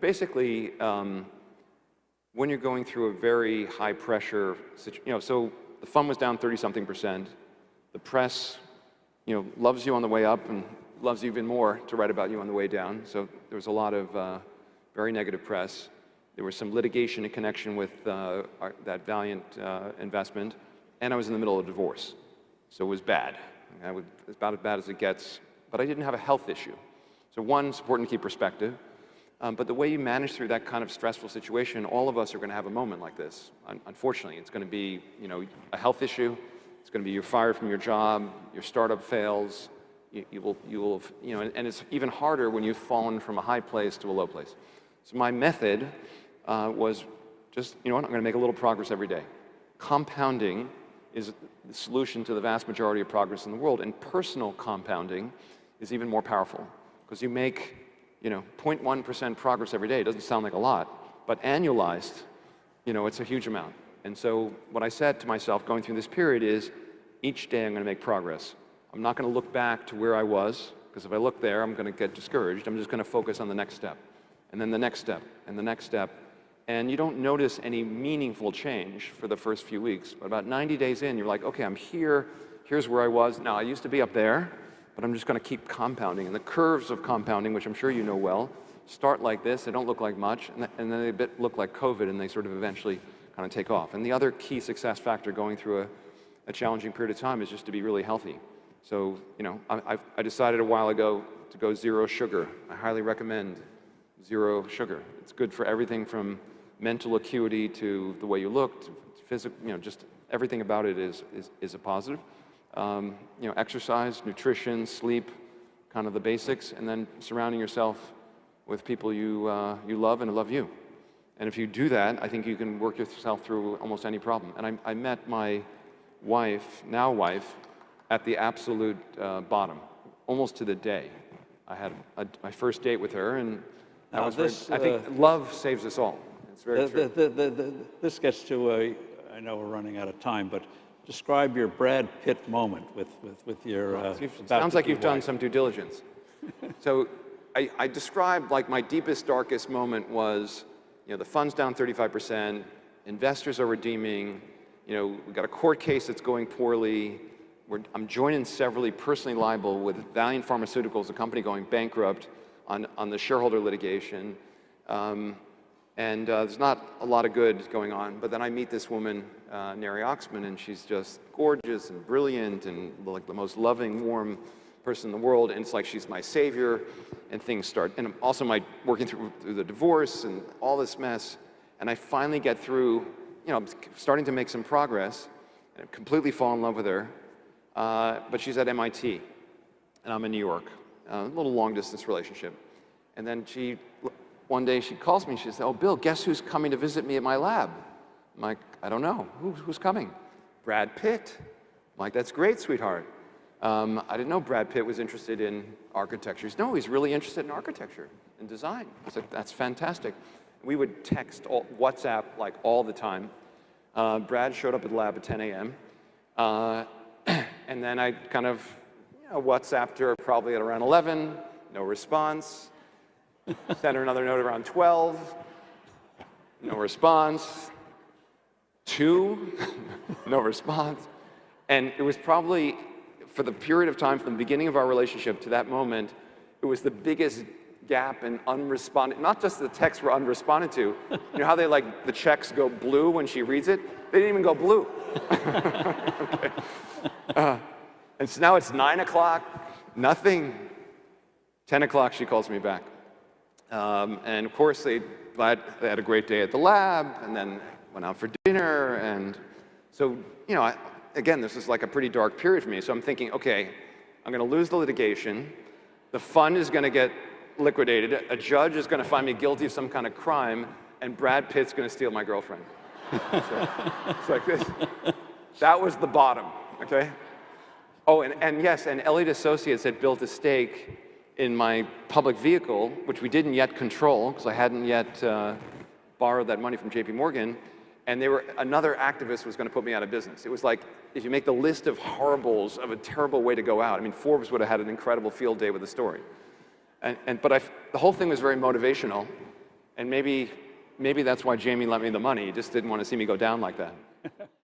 Basically, when you're going through a very high pressure, so the fund was down 30-something%. The press, loves you on the way up and loves you even more to write about you on the way down. So there was a lot of very negative press. There was some litigation in connection with that Valeant investment, and I was in the middle of a divorce. So it was bad. It was about as bad as it gets, but I didn't have a health issue. So one, it's important to keep perspective. But the way you manage through that kind of stressful situation, all of us are going to have a moment like this. Unfortunately, it's going to be, a health issue. It's going to be you're fired from your job, your startup fails. You will, and it's even harder when you've fallen from a high place to a low place. So my method was just, I'm going to make a little progress every day. Compounding is the solution to the vast majority of progress in the world, and personal compounding is even more powerful because you make 0.1% progress every day. It doesn't sound like a lot, but annualized, it's a huge amount. And so what I said to myself going through this period is, each day I'm going to make progress. I'm not going to look back to where I was, because if I look there, I'm going to get discouraged. I'm just going to focus on the next step, and then the next step, and the next step. And you don't notice any meaningful change for the first few weeks. But about 90 days in, you're like, okay, I'm here. Here's where I was. Now, I used to be up there, but I'm just going to keep compounding. And the curves of compounding, which I'm sure you know well, start like this. They don't look like much, and then they look like COVID, and they sort of eventually kind of take off. And the other key success factor going through a challenging period of time is just to be really healthy. So, I decided a while ago to go zero sugar. I highly recommend zero sugar. It's good for everything from mental acuity to the way you look, to physical, just everything about it is a positive. Exercise, nutrition, sleep, kind of the basics, and then surrounding yourself with people you love and love you. And if you do that, I think you can work yourself through almost any problem. And I met my wife, now wife, at the absolute bottom, almost to the day. I had my first date with her, and that was I think love saves us all. It's very true. This gets to, I know we're running out of time, but describe your Brad Pitt moment with your... sounds like you've done some due diligence. So I described, like, my deepest, darkest moment was, the fund's down 35%, investors are redeeming, we've got a court case that's going poorly, I'm joined and severally personally liable with Valeant Pharmaceuticals, a company going bankrupt, on the shareholder litigation. And there's not a lot of good going on. But then I meet this woman, Neri Oxman, and she's just gorgeous and brilliant and like the most loving, warm person in the world. And it's like she's my savior, and things start. And also working through the divorce and all this mess. And I finally get through, I'm starting to make some progress, and I completely fall in love with her. But she's at MIT, and I'm in New York. A little long-distance relationship. And then one day she calls me, she says, "Oh, Bill, guess who's coming to visit me at my lab?" I'm like, "I don't know. Who's coming?" "Brad Pitt." I'm like, "That's great, sweetheart." I didn't know Brad Pitt was interested in architecture. He said, "No, he's really interested in architecture and design." I said, "That's fantastic." We would text, WhatsApp, like, all the time. Brad showed up at the lab at 10 a.m. And then I kind of WhatsApped her probably at around 11, no response. Sent her another note around 12, no response. 2, no response. And it was probably, for the period of time from the beginning of our relationship to that moment, it was the biggest gap in unresponded, not just the texts were unresponded to. You know how the checks go blue when she reads it? They didn't even go blue. Okay. And so now it's 9 o'clock, nothing. 10 o'clock, she calls me back. And of course, they had a great day at the lab, and then went out for dinner. And so, again, this is like a pretty dark period for me. So I'm thinking, okay, I'm going to lose the litigation. The fund is going to get liquidated. A judge is going to find me guilty of some kind of crime, and Brad Pitt's going to steal my girlfriend. So it's like this. That was the bottom, okay? Oh, and yes, and Elliott Associates had built a stake in my public vehicle, which we didn't yet control, because I hadn't yet borrowed that money from JP Morgan, and another activist was going to put me out of business. It was like, if you make the list of horribles of a terrible way to go out, I mean, Forbes would have had an incredible field day with the story. But the whole thing was very motivational, And maybe that's why Jamie lent me the money. He just didn't want to see me go down like that.